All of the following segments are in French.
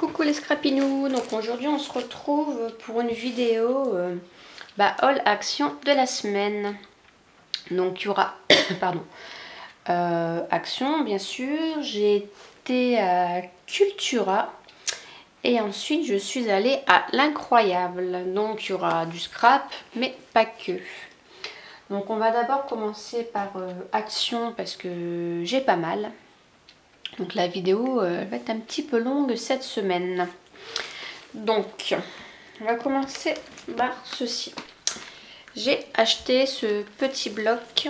Coucou les scrapinous, donc aujourd'hui on se retrouve pour une vidéo haul action de la semaine. Donc il y aura pardon, action bien sûr, j'ai été à Cultura et ensuite je suis allée à l'Incroyable. Donc il y aura du scrap mais pas que. Donc on va d'abord commencer par action parce que j'ai pas mal. Donc la vidéo va être un petit peu longue cette semaine. Donc on va commencer par ceci. J'ai acheté ce petit bloc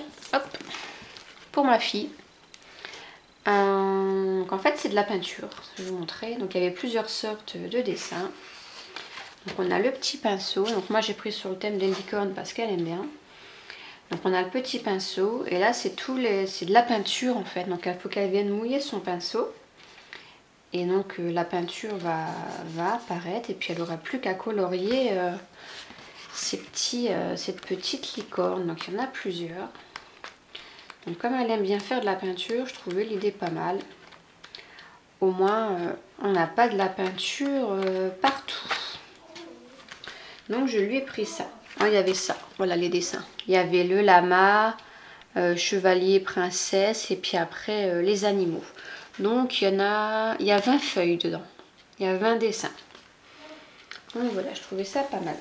pour ma fille. Donc en fait c'est de la peinture, je vais vous montrer. Donc il y avait plusieurs sortes de dessins. Donc on a le petit pinceau. Donc moi j'ai pris sur le thème des licornes parce qu'elle aime bien. Donc on a le petit pinceau et là c'est de la peinture en fait. Donc il faut qu'elle vienne mouiller son pinceau. Et donc la peinture va apparaître et puis elle n'aura plus qu'à colorier cette petite licorne. Donc il y en a plusieurs. Donc comme elle aime bien faire de la peinture, je trouvais l'idée pas mal. Au moins on n'a pas de la peinture partout. Donc je lui ai pris ça. Ah, il y avait ça, voilà les dessins. Il y avait le lama, chevalier, princesse et puis après les animaux. Donc il y a 20 feuilles dedans. Il y a 20 dessins. Donc voilà, je trouvais ça pas mal.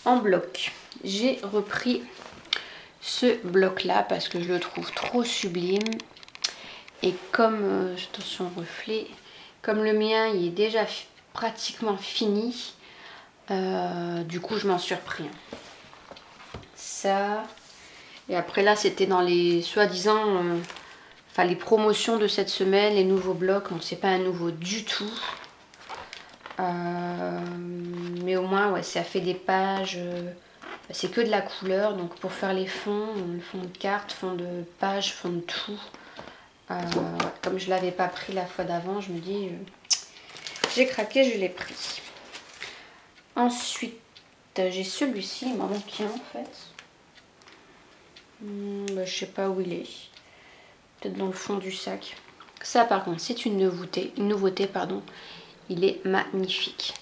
En bloc, j'ai repris ce bloc là parce que je le trouve trop sublime. Et comme, attention au reflet, comme le mien il est déjà pratiquement fini, du coup je m'en suis repris. Ça. Et après là c'était dans les soi-disant... Enfin, les promotions de cette semaine, les nouveaux blocs, bon, c'est pas un nouveau du tout. Mais au moins, ouais, ça fait des pages. C'est que de la couleur. Donc pour faire les fonds, le fond de carte, fond de page, fond de tout. Comme je l'avais pas pris la fois d'avant, je me dis, j'ai craqué, je l'ai pris. Ensuite, j'ai celui-ci, il m'en manque un en fait. Je sais pas où il est. Peut-être dans le fond du sac. Ça par contre c'est une nouveauté pardon. Il est magnifique.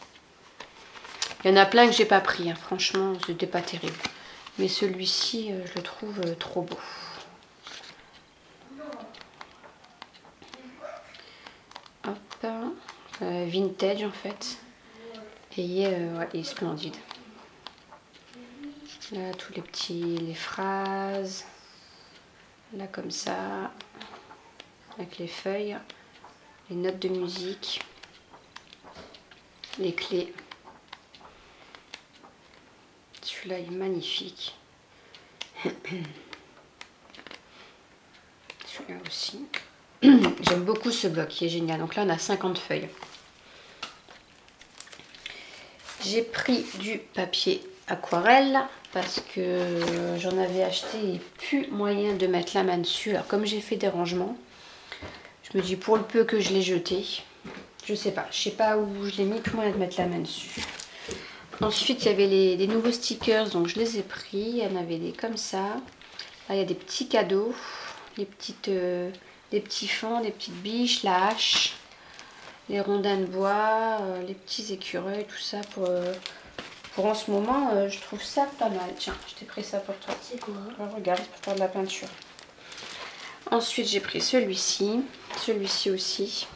Il y en a plein que j'ai pas pris, hein. Franchement c'était pas terrible. Mais celui-ci je le trouve trop beau. Hop. Vintage en fait. Et ouais, il est splendide. Là tous les phrases. Là comme ça. Avec les feuilles, les notes de musique, les clés. Celui-là est magnifique. Celui-là aussi. J'aime beaucoup ce bloc, il est génial. Donc là, on a 50 feuilles. J'ai pris du papier aquarelle parce que j'en avais acheté et plus moyen de mettre la main dessus. Alors comme j'ai fait des rangements, je me dis pour le peu que je l'ai jeté, je sais pas où je l'ai mis, plus moyen de mettre la main dessus. Ensuite il y avait des nouveaux stickers, donc je les ai pris. Il y en avait des comme ça. Là il y a des petits cadeaux, des petits fonds, des petites biches, la hache, les rondins de bois, les petits écureuils, tout ça pour en ce moment, je trouve ça pas mal. Tiens, je t'ai pris ça pour toi. C'est quoi? Regarde, c'est pour faire de la peinture. Ensuite j'ai pris celui-ci aussi.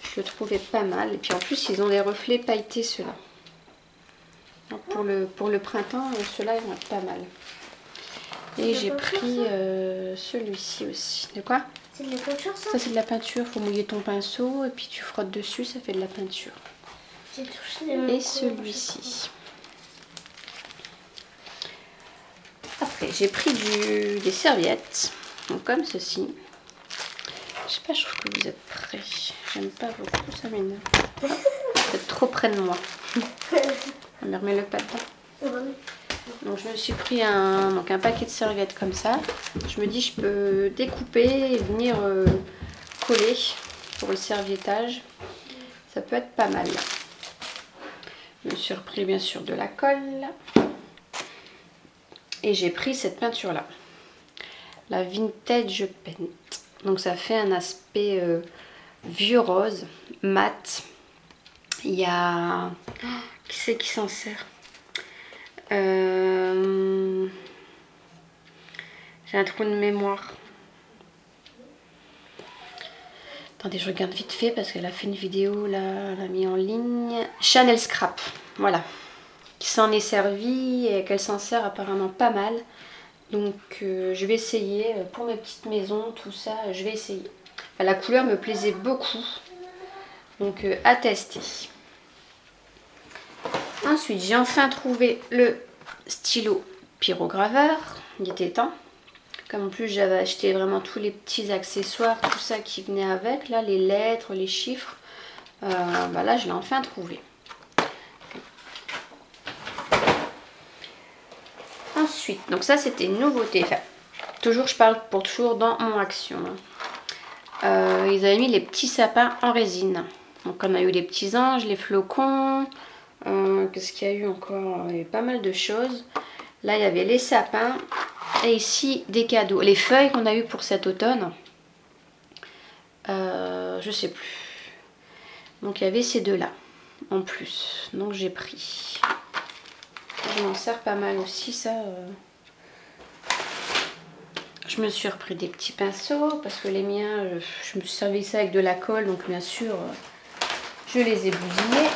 Je le trouvais pas mal. Et puis en plus ils ont des reflets pailletés ceux-là. Pour le printemps, ceux-là ils vont être pas mal. Et j'ai pris celui-ci aussi. De quoi? C'est de la peinture ça? Ça c'est de la peinture, faut mouiller ton pinceau et puis tu frottes dessus, ça fait de la peinture. Et celui-ci. Après j'ai pris des serviettes. Donc comme ceci. Je sais pas, je trouve que vous êtes prêts. J'aime pas beaucoup, ça m'énerve. Vous êtes trop près de moi. Mais remets-le pas dedans. Donc je me suis pris un paquet de serviettes comme ça. Je me dis je peux découper et venir coller pour le serviettage. Ça peut être pas mal. Je me suis repris bien sûr de la colle. Et j'ai pris cette peinture là. La Vintage Paint. Donc ça fait un aspect vieux rose, mat. Il y a... Oh, qui c'est qui s'en sert? J'ai un trou de mémoire. Attendez, je regarde vite fait parce qu'elle a fait une vidéo là, elle a mis en ligne. Chanel Scrap, voilà. Qui s'en est servi et qu'elle s'en sert apparemment pas mal. Donc je vais essayer pour mes petites maisons, tout ça, je vais essayer. Enfin, la couleur me plaisait beaucoup. Donc à tester. Ensuite, j'ai enfin trouvé le stylo pyrograveur. Il était temps. Comme en plus j'avais acheté vraiment tous les petits accessoires, tout ça qui venait avec, là, les lettres, les chiffres. Bah là, je l'ai enfin trouvé. Ensuite, donc ça c'était une nouveauté. Enfin, toujours, je parle pour toujours dans mon action. Ils avaient mis les petits sapins en résine. Donc on a eu les petits anges, les flocons. Qu'est-ce qu'il y a eu encore? Il y a eu pas mal de choses. Là, il y avait les sapins. Et ici, des cadeaux. Les feuilles qu'on a eues pour cet automne. Je sais plus. Donc, il y avait ces deux-là. En plus. Donc, j'ai pris. Je m'en sers pas mal aussi, ça. Je me suis repris des petits pinceaux. Parce que les miens, je me suis servi ça avec de la colle. Donc, bien sûr, je les ai bousillés.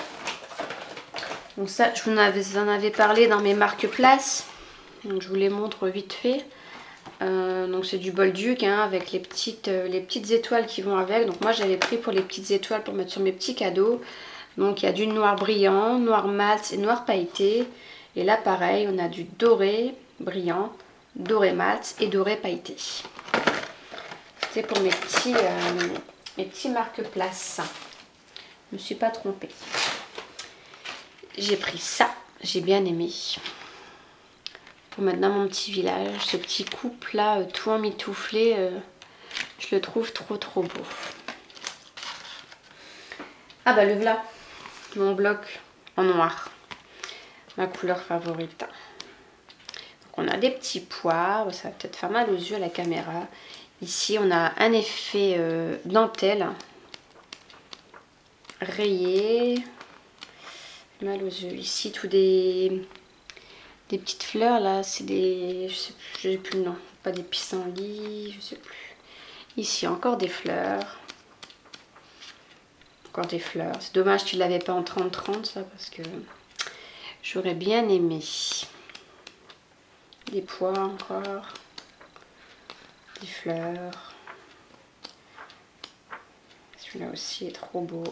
Donc, ça, je vous en avais parlé dans mes marque-places. Donc je vous les montre vite fait. Donc c'est du Bolduc hein, avec les petites étoiles qui vont avec. Donc moi j'avais pris pour les petites étoiles pour mettre sur mes petits cadeaux. Donc il y a du noir brillant, noir mat et noir pailleté. Et là pareil on a du doré brillant, doré mat et doré pailleté. C'était pour mes petits marque-places. Je me suis pas trompée. J'ai pris ça, j'ai bien aimé. Pour mettre dans mon petit village, ce petit couple là, tout emmitouflé, je le trouve trop beau. Ah bah le voilà, mon bloc en noir, ma couleur favorite. Donc on a des petits pois, ça va peut-être faire mal aux yeux à la caméra. Ici on a un effet dentelle, rayé, mal aux yeux. Ici tout des petites fleurs là, c'est des, je sais plus le nom, pas des pissenlits, je sais plus. Ici encore des fleurs, encore des fleurs. C'est dommage qu'il ne l'avait pas en 30-30 ça parce que j'aurais bien aimé. Des pois encore, des fleurs. Celui-là aussi est trop beau.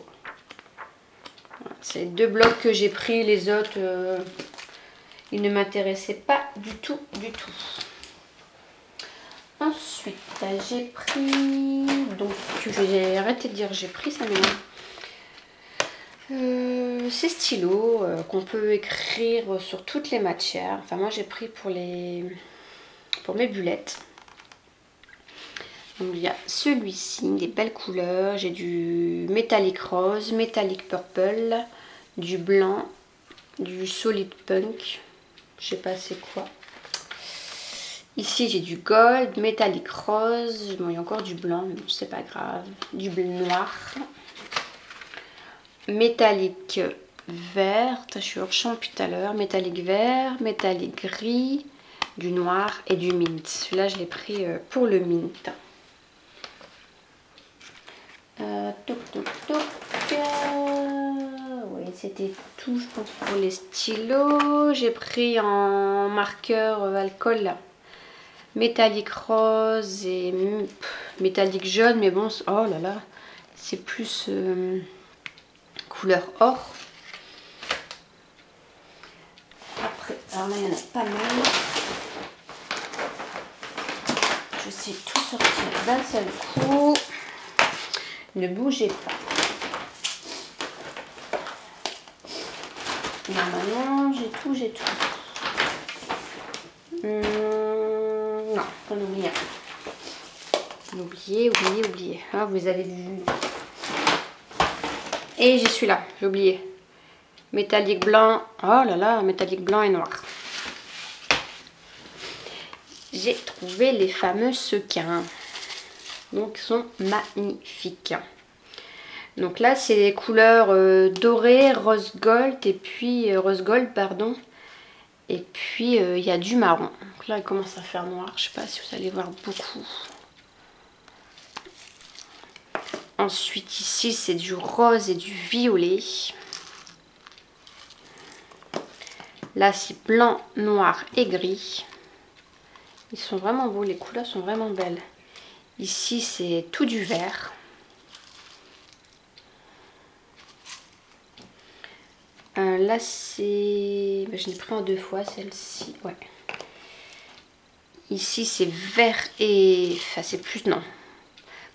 Voilà, c'est les deux blocs que j'ai pris, les autres ils ne m'intéressaient pas du tout. Ensuite, j'ai pris... Donc, j'ai arrêté de dire j'ai pris ça, mais ces stylos qu'on peut écrire sur toutes les matières. Enfin, moi, j'ai pris pour mes bullettes. Donc, il y a celui-ci, des belles couleurs. J'ai du métallique rose, métallique purple, du blanc, du solid punk. Je sais pas c'est quoi. Ici j'ai du gold, métallique rose. Bon, il y a encore du blanc, mais c'est pas grave. Du bleu noir. Métallique vert. Je suis au champ depuis tout à l'heure. Métallique vert, métallique gris, du noir et du mint. Celui-là je l'ai pris pour le mint. Oui, c'était tout, je pense, pour les stylos. J'ai pris en marqueur alcool là, métallique rose et métallique jaune, mais bon, oh là là, c'est plus couleur or. Après, alors là, il y en a pas mal. Je sais tout sortir d'un seul coup. Ne bougez pas. Normalement, j'ai tout. Non, on oublie un. Oublié. Ah, vous avez vu. Et j'y suis là, j'ai oublié. Métallique blanc. Oh là là, métallique blanc et noir. J'ai trouvé les fameux sequins. Donc, ils sont magnifiques. Donc là, c'est les couleurs dorées, rose gold et puis rose gold, pardon. Et puis il y a du marron. Donc là, il commence à faire noir. Je sais pas si vous allez voir beaucoup. Ensuite, ici, c'est du rose et du violet. Là, c'est blanc, noir et gris. Ils sont vraiment beaux. Les couleurs sont vraiment belles. Ici, c'est tout du vert. Là, c'est... je l'ai pris en 2 fois, celle-ci. Ouais. Ici, c'est vert et... Enfin, c'est plus... Non.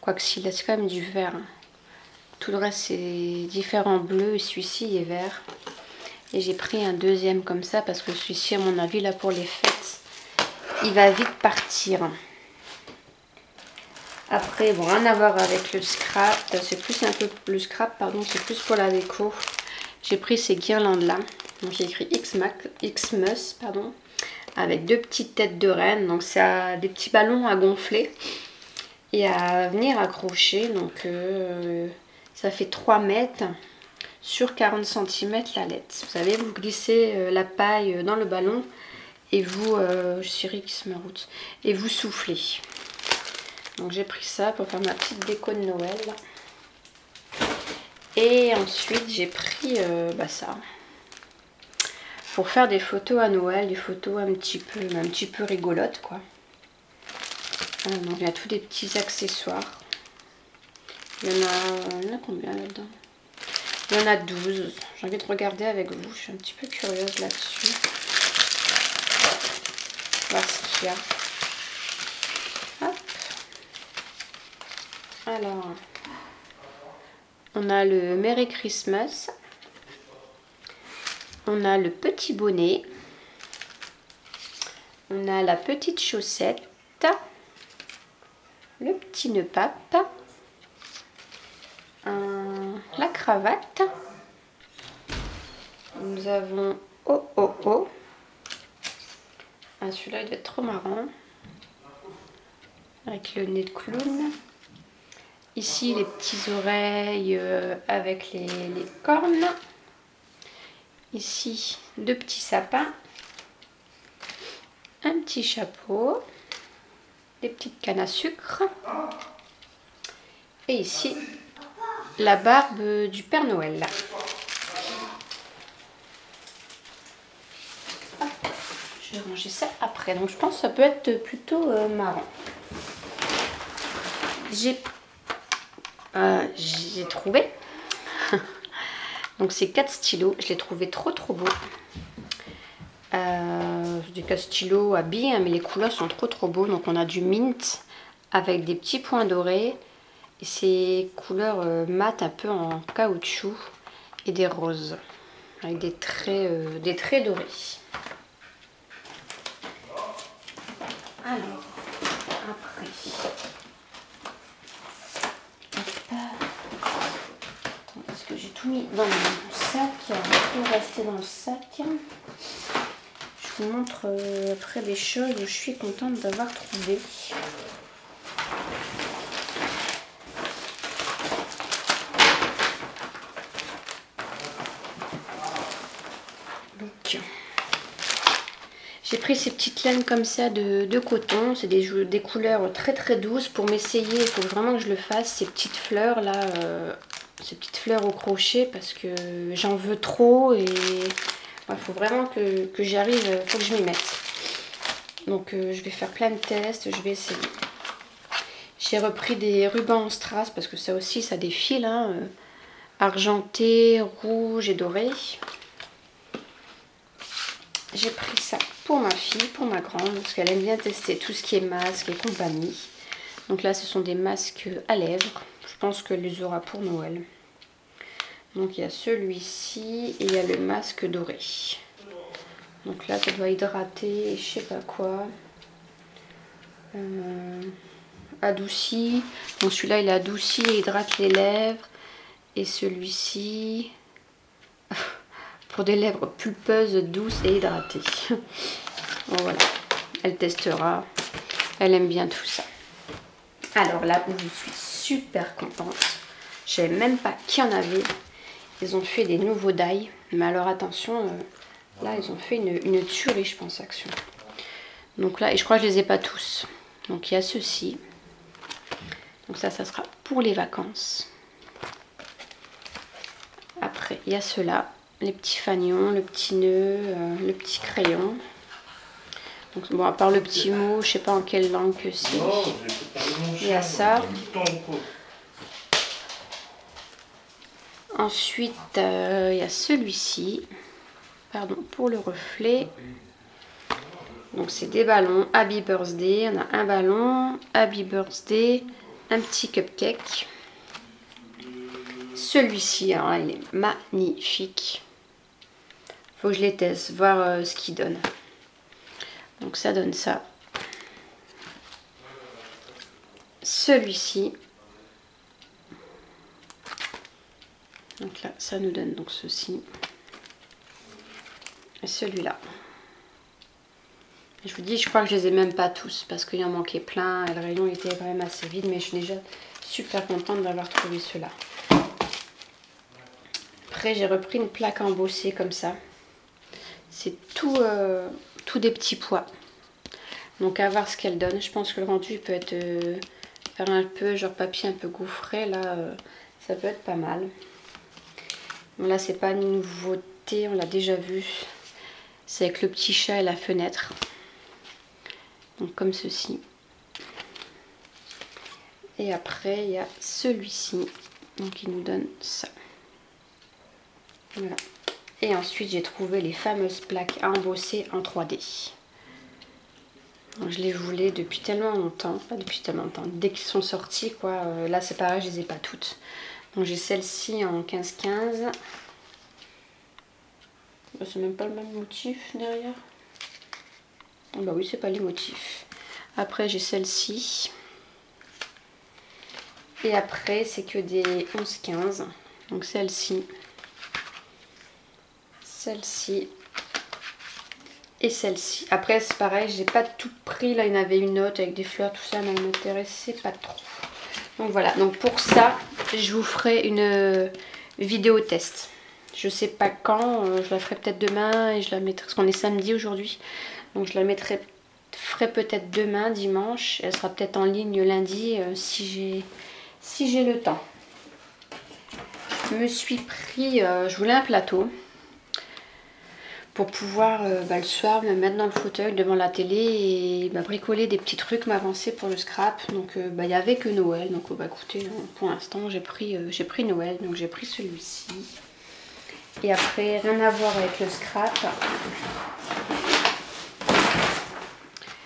Quoique si, là, c'est quand même du vert. Tout le reste, c'est différents bleus. Et celui-ci est vert. Et j'ai pris un deuxième comme ça parce que celui-ci, à mon avis, là, pour les fêtes, il va vite partir. Après, bon, rien à voir avec le scrap. C'est plus un peu... Le scrap, pardon, c'est plus pour la déco. J'ai pris ces guirlandes-là. Donc, il y a écrit Xmas, pardon. Avec 2 petites têtes de reine. Donc, ça des petits ballons à gonfler. Et à venir accrocher. Donc, ça fait 3 mètres sur 40 cm la lettre. Vous savez, vous glissez la paille dans le ballon. Et vous, et vous soufflez. Donc, j'ai pris ça pour faire ma petite déco de Noël. Et ensuite, j'ai pris ça. Pour faire des photos à Noël, des photos un petit peu rigolotes, quoi. Donc, il y a tous des petits accessoires. Il y en a combien là-dedans? Il y en a 12. J'ai envie de regarder avec vous. Je suis un petit peu curieuse là-dessus. Voir ce qu'il y a. Hop. Alors, on a le Merry Christmas. On a le petit bonnet. On a la petite chaussette. Le petit nœud pape. La cravate. Nous avons Oh Oh Oh. Ah, celui-là, il doit être trop marrant. Avec le nez de clown. Ici, les petites oreilles avec les cornes. Ici, 2 petits sapins. Un petit chapeau. Des petites cannes à sucre. Et ici, la barbe du Père Noël. Hop, je vais ranger ça après. Donc, je pense que ça peut être plutôt marrant. J'ai trouvé donc ces 4 stylos, je les trouvais trop beaux. Des 4 stylos à billes, hein, mais les couleurs sont trop beaux. Donc on a du mint avec des petits points dorés et ces couleurs mat un peu en caoutchouc et des roses avec des traits dorés. Alors après, est-ce que j'ai tout mis dans mon sac? Tout resté dans le sac. Je vous montre après des choses où je suis contente d'avoir trouvé. Donc, j'ai pris ces petites laines comme ça de coton. C'est des couleurs très douces. Pour m'essayer, il faut vraiment que je le fasse. Ces petites fleurs là, ces petites fleurs au crochet parce que j'en veux trop et il faut vraiment que j'y arrive, il faut que je m'y mette. Donc je vais faire plein de tests, je vais essayer. J'ai repris des rubans en strass parce que ça aussi ça défile, hein, argenté, rouge et doré. J'ai pris ça pour ma fille, pour ma grande, parce qu'elle aime bien tester tout ce qui est masque et compagnie. Donc là ce sont des masques à lèvres, je pense qu'elle les aura pour Noël. Donc il y a celui-ci et il y a le masque doré. Donc là ça doit hydrater et je sais pas quoi. Adouci. Donc celui-là il adoucit et hydrate les lèvres. Et celui-ci pour des lèvres pulpeuses, douces et hydratées. Bon, voilà, elle testera. Elle aime bien tout ça. Alors là où je suis super contente, Je savais même pas qu'il y en avait. Ils ont fait des nouveaux die. Mais alors attention, là ils ont fait une tuerie je pense Action. Donc là, et je crois que je les ai pas tous. Donc il y a ceci. Donc ça sera pour les vacances. Après il y a ceux-là. Les petits fanions, le petit nœud, le petit crayon. Donc, bon, à part le petit mot, je sais pas en quelle langue que c'est. Il y a ça. Ensuite, il y a celui-ci. Pardon, pour le reflet. Donc c'est des ballons. Happy Birthday. On a un ballon. Happy Birthday. Un petit cupcake. Celui-ci, alors là, il est magnifique. Faut que je les teste, voir ce qu'il donne. Donc ça donne ça. Celui-ci. Donc là, ça nous donne donc ceci. Et celui-là. Je vous dis, je crois que je les ai même pas tous parce qu'il y en manquait plein et le rayon était quand même assez vide, mais je suis déjà super contente d'avoir trouvé ceux-là. Après, j'ai repris une plaque embossée comme ça. C'est tout des petits pois. Donc à voir ce qu'elle donne. Je pense que le rendu peut être faire un peu genre papier un peu gaufré. Là, ça peut être pas mal. Bon, là, c'est pas une nouveauté, on l'a déjà vu. C'est avec le petit chat et la fenêtre. Donc comme ceci. Et après, il y a celui-ci. Donc il nous donne ça. Voilà. Et ensuite, j'ai trouvé les fameuses plaques à embosser en 3D. Donc, je les voulais depuis tellement longtemps. Pas depuis tellement longtemps. Dès qu'ils sont sortis, quoi. Là, c'est pareil, je les ai pas toutes. Donc, j'ai celle-ci en 15-15. C'est même pas le même motif derrière. Oh, bah oui, c'est pas les motifs. Après, j'ai celle-ci. Et après, c'est que des 11-15. Donc, celle-ci. Celle-ci et celle-ci. Après c'est pareil, j'ai pas tout pris. Là il y en avait une autre avec des fleurs, tout ça, mais elle m'intéressait pas trop. Donc voilà, donc pour ça je vous ferai une vidéo test. Je sais pas quand, je la ferai peut-être demain et je la mettrai, parce qu'on est samedi aujourd'hui. Donc je la ferai peut-être demain, dimanche. Elle sera peut-être en ligne lundi si j'ai le temps. Je me suis pris, je voulais un plateau. Pour pouvoir le soir me mettre dans le fauteuil devant la télé et bricoler des petits trucs, m'avancer pour le scrap. Donc il n'y avait que Noël. Donc écoutez, pour l'instant j'ai pris Noël. Donc j'ai pris celui-ci. Et après, rien à voir avec le scrap.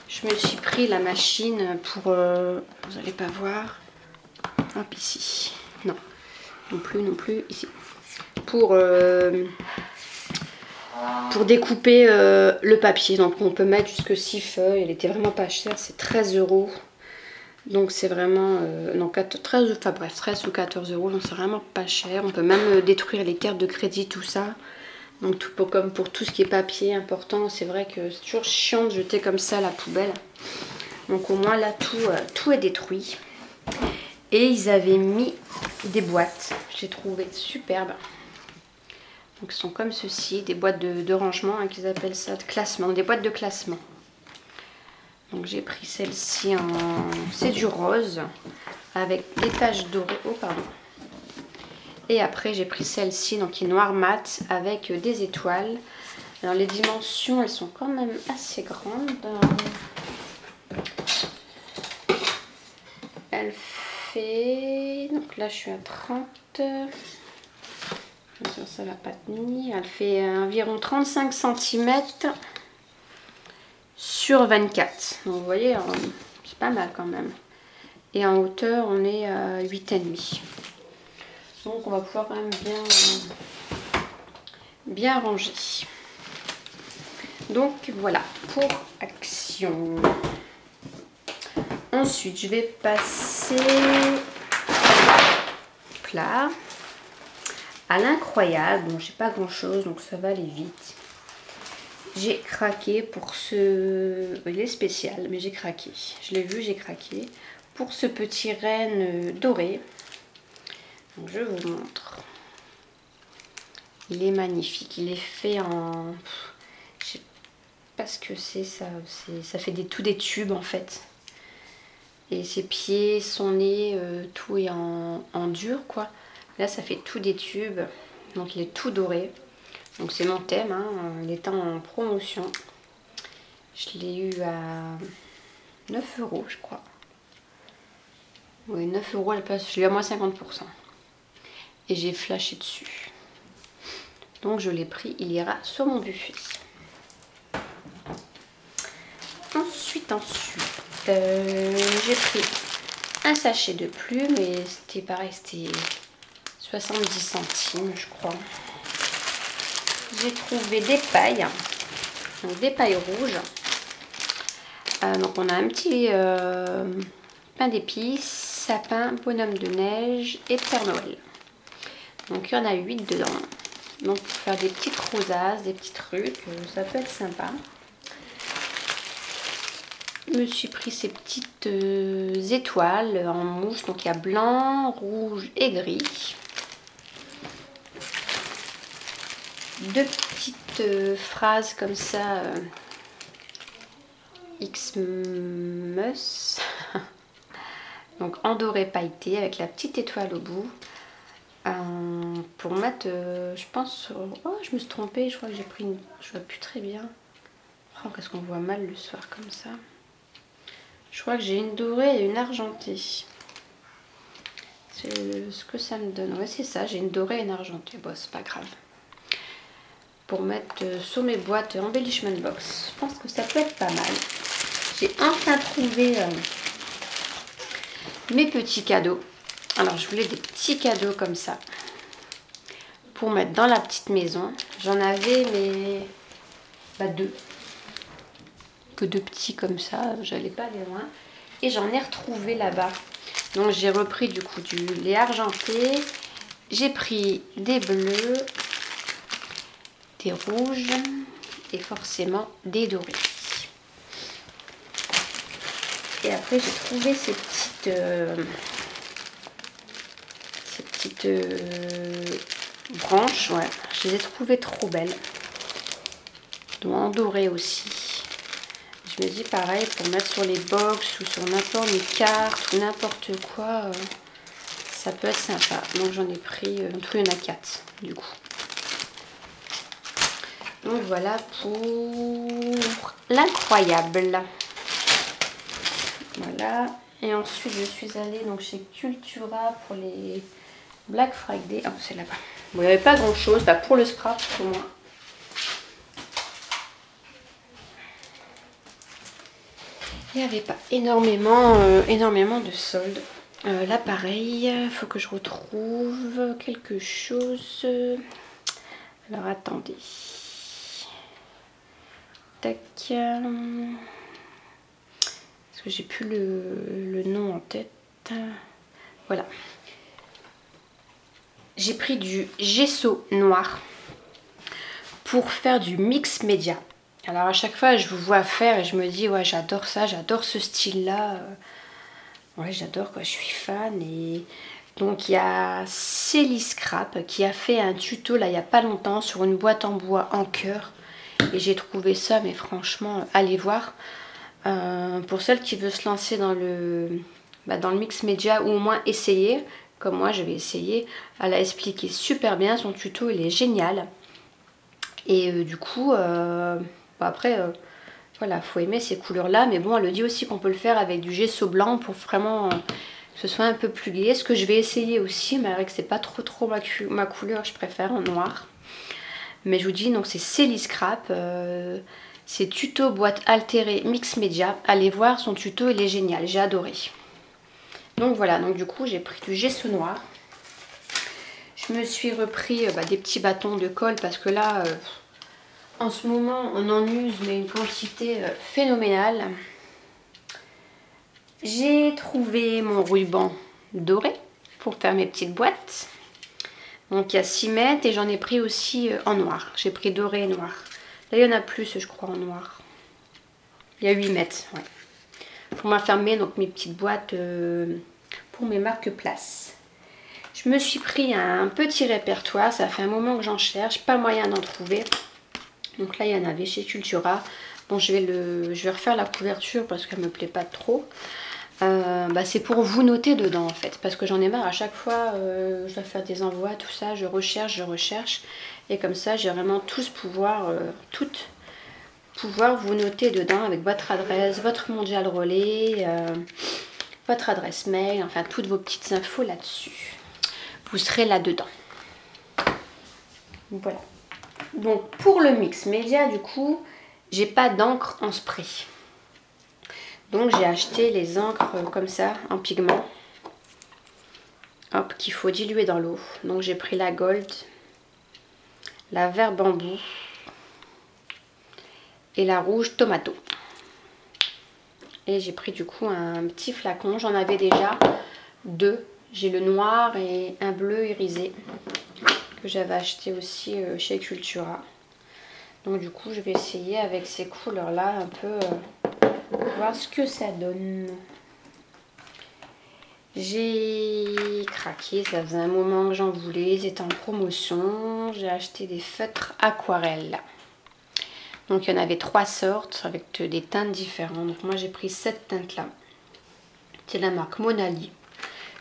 Je me suis pris la machine pour... vous n'allez pas voir. Hop, ici. Non. Non plus, ici. Pour découper le papier. Donc on peut mettre jusque 6 feuilles. Elle était vraiment pas chère, c'est 13 €. Donc c'est vraiment 13 ou 14 €. Donc c'est vraiment pas cher. On peut même détruire les cartes de crédit, tout ça. Donc comme pour tout ce qui est papier important, c'est vrai que c'est toujours chiant de jeter comme ça à la poubelle. Donc au moins là tout est détruit. Et ils avaient mis des boîtes. J'ai trouvé superbe. Donc, ils sont comme ceci, des boîtes de rangement, hein, qu'ils appellent ça, de classement, des boîtes de classement. Donc, j'ai pris celle-ci en... c'est du rose, avec des taches dorées. Oh, pardon. Et après, j'ai pris celle-ci, donc qui est noir mat, avec des étoiles. Alors, les dimensions, elles sont quand même assez grandes. Elle fait... donc là, je suis à 30... ça va pas tenir. Elle fait environ 35 cm sur 24. Donc vous voyez, c'est pas mal quand même. Et en hauteur, on est à 8,5. Donc on va pouvoir quand même bien ranger. Donc voilà pour Action. Ensuite, je vais passer plat. À l'incroyable, bon j'ai pas grand chose donc ça va aller vite. J'ai craqué pour ce... il est spécial mais j'ai craqué. Je l'ai vu, j'ai craqué. Pour ce petit renne doré. Donc, je vous montre. Il est magnifique. Il est fait en... Je sais pas ce que c'est ça. Ça fait tout des tubes en fait. Et ses pieds, son nez, tout est en dur quoi. Là ça fait tout des tubes. Donc il est tout doré. Donc c'est mon thème. Hein. Il est en promotion. Je l'ai eu à 9 € je crois. Oui 9 € à la place. Je l'ai eu à moins 50%. Et j'ai flashé dessus. Donc je l'ai pris. Il ira sur mon buffet. Ensuite, j'ai pris un sachet de plumes et c'était pareil, c'était 70 centimes je crois. J'ai trouvé des pailles, donc des pailles rouges. Donc on a un petit pain d'épices, sapin, bonhomme de neige et Père Noël. Donc il y en a 8 dedans. Donc pour faire des petites rosaces, des petits trucs, ça peut être sympa. Je me suis pris ces petites étoiles en mousse. Donc il y a blanc, rouge et gris. Deux petites phrases comme ça. Xmas. Donc en doré pailleté avec la petite étoile au bout. Pour mettre, je pense... Oh, je me suis trompée. Je crois que j'ai pris une... Je vois plus très bien. Oh, qu'est-ce qu'on voit mal le soir comme ça. Je crois que j'ai une dorée et une argentée. C'est ce que ça me donne. Ouais, c'est ça, j'ai une dorée et une argentée. Bon, c'est pas grave. Pour mettre sur mes boîtes embellishment box. Je pense que ça peut être pas mal. J'ai enfin trouvé mes petits cadeaux. Alors, je voulais des petits cadeaux comme ça. Pour mettre dans la petite maison. J'en avais, mais... deux. Que deux petits comme ça, j'allais pas aller loin. Et j'en ai retrouvé là-bas. Donc j'ai repris du coup du lait argenté. J'ai pris des bleus, des rouges et forcément des dorés. Et après j'ai trouvé ces petites branches. Ouais, je les ai trouvées trop belles. Donc en doré aussi. Je me dis pareil, pour mettre sur les box ou sur n'importe les cartes ou n'importe quoi, ça peut être sympa. Donc j'en ai pris, en tout il y en a 4 du coup. Donc voilà pour l'incroyable. Voilà. Et ensuite je suis allée donc chez Cultura pour les Black Friday. Oh c'est là-bas. Bon, il n'y avait pas grand chose, bah, pour le scrap au moins. Il n'y avait pas énormément de soldes. Là pareil, il faut que je retrouve quelque chose. Alors attendez. Tac. Parce que j'ai plus le nom en tête. Voilà. J'ai pris du gesso noir pour faire du mix média. Alors à chaque fois je vous vois faire et je me dis ouais j'adore ça, j'adore ce style là. Ouais j'adore quoi, je suis fan. Et donc il y a Célie Scrap qui a fait un tuto là il n'y a pas longtemps sur une boîte en bois en cœur. Et j'ai trouvé ça mais franchement allez voir. Pour celle qui veut se lancer dans le mix média ou au moins essayer, comme moi je vais essayer. Elle a expliqué super bien, son tuto il est génial. Et du coup... après, voilà, faut aimer ces couleurs-là. Mais bon, elle le dit aussi qu'on peut le faire avec du gesso blanc pour vraiment que ce soit un peu plus gai. Ce que je vais essayer aussi, mais avec que c'est pas trop ma couleur, je préfère en noir. Mais je vous dis, donc c'est Célie Scrap. C'est tuto boîte altérée mix média. Allez voir son tuto, il est génial. J'ai adoré. Donc voilà, donc du coup, j'ai pris du gesso noir. Je me suis repris des petits bâtons de colle parce que là... en ce moment, on en use, mais une quantité phénoménale. J'ai trouvé mon ruban doré pour faire mes petites boîtes. Donc il y a 6 mètres et j'en ai pris aussi en noir. J'ai pris doré et noir. Là, il y en a plus, je crois, en noir. Il y a 8 mètres, ouais. Pour m'affermer donc mes petites boîtes pour mes marque-places. Je me suis pris un petit répertoire, ça fait un moment que j'en cherche, pas moyen d'en trouver. Donc là il y en avait chez Cultura. Bon je vais refaire la couverture parce qu'elle me plaît pas trop. C'est pour vous noter dedans en fait, parce que j'en ai marre à chaque fois, je dois faire des envois, tout ça, je recherche, et comme ça j'ai vraiment pouvoir vous noter dedans avec votre adresse, votre mondial relais, votre adresse mail, enfin toutes vos petites infos là-dessus. Vous serez là-dedans. Voilà. Donc pour le mix média, du coup, j'ai pas d'encre en spray. Donc j'ai acheté les encres comme ça, en pigment. Hop, qu'il faut diluer dans l'eau. Donc j'ai pris la Gold, la vert bambou et la rouge tomato. Et j'ai pris du coup un petit flacon. J'en avais déjà 2. J'ai le noir et un bleu irisé que j'avais acheté aussi chez Cultura. Donc du coup je vais essayer avec ces couleurs là un peu voir ce que ça donne. J'ai craqué, ça faisait un moment que j'en voulais, c'était en promotion. J'ai acheté des feutres aquarelles. Donc il y en avait 3 sortes avec des teintes différentes. Donc moi j'ai pris cette teinte là. C'est la marque Monali.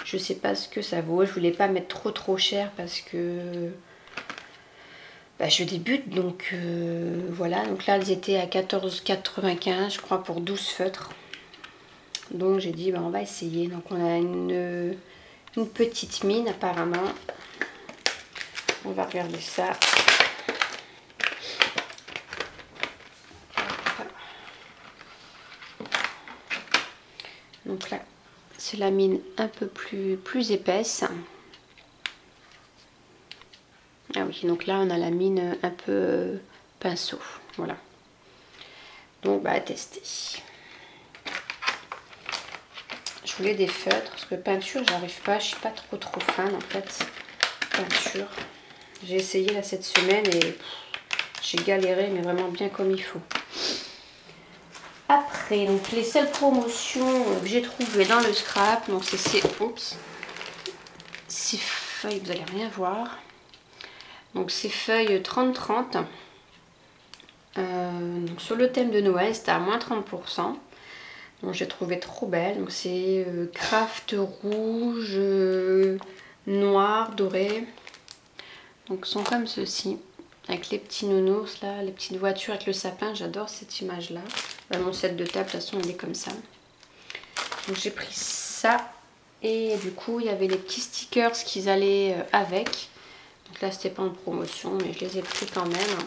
Je sais pas ce que ça vaut. Je voulais pas mettre trop cher parce que je débute. Donc voilà. Donc là elles étaient à 14,95 je crois pour 12 feutres. Donc j'ai dit on va essayer. Donc on a une petite mine apparemment. On va regarder ça. Donc là c'est la mine un peu plus épaisse. Ah oui, donc là on a la mine un peu pinceau. Voilà. Donc à tester. Je voulais des feutres parce que peinture j'arrive pas, je suis pas trop fan en fait. Peinture. J'ai essayé là cette semaine et j'ai galéré mais vraiment bien comme il faut. Après, donc les seules promotions que j'ai trouvées dans le scrap, donc c'est ces feuilles, vous allez rien voir. Donc ces feuilles 30-30. Donc sur le thème de Noël, c'était à moins 30%. Donc j'ai trouvé trop belle. Donc c'est craft rouge, noir, doré. Donc sont comme ceci. Avec les petits nounours là, les petites voitures avec le sapin, j'adore cette image là. Mon set de table, de toute façon il est comme ça. Donc j'ai pris ça. Et du coup il y avait les petits stickers qu'ils allaient avec. Donc là c'était pas en promotion mais je les ai pris quand même.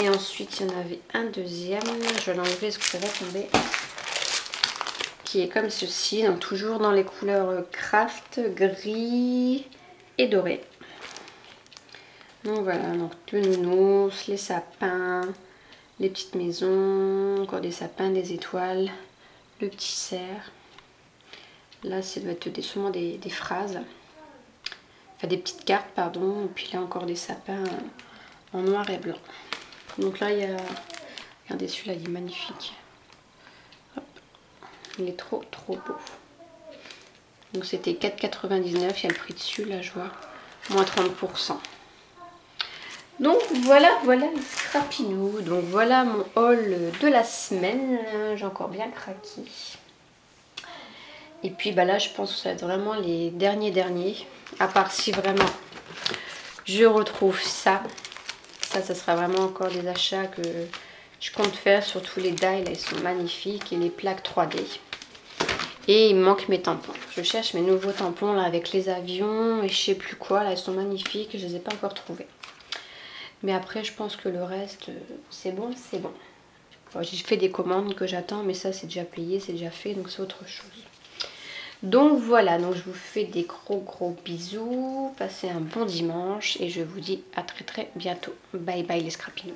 Et ensuite il y en avait un deuxième. Je vais l'enlever parce que ça va tomber. Qui est comme ceci. Donc toujours dans les couleurs craft, gris et doré. Donc voilà, donc le nounours, les sapins, les petites maisons, encore des sapins, des étoiles, le petit cerf. Là, ça doit être sûrement des phrases. Enfin, des petites cartes, pardon. Et puis là, encore des sapins en noir et blanc. Donc là, il y a... Regardez, celui-là, il est magnifique. Hop. Il est trop beau. Donc c'était 4,99. Il y a le prix dessus, là, je vois. Moins 30%. Donc voilà les scrapinous. Donc voilà mon haul de la semaine. J'ai encore bien craqué. Et puis là je pense que ça va être vraiment les derniers. À part si vraiment je retrouve ça. Ça sera vraiment encore des achats que je compte faire. Surtout les dies là, ils sont magnifiques. Et les plaques 3D. Et il me manque mes tampons. Je cherche mes nouveaux tampons là avec les avions et je sais plus quoi. Là ils sont magnifiques. Je les ai pas encore trouvés. Mais après, je pense que le reste, c'est bon. Bon, j'ai fait des commandes que j'attends, mais ça, c'est déjà payé, c'est déjà fait, donc c'est autre chose. Donc voilà, donc je vous fais des gros bisous. Passez un bon dimanche et je vous dis à très bientôt. Bye bye les scrapinous.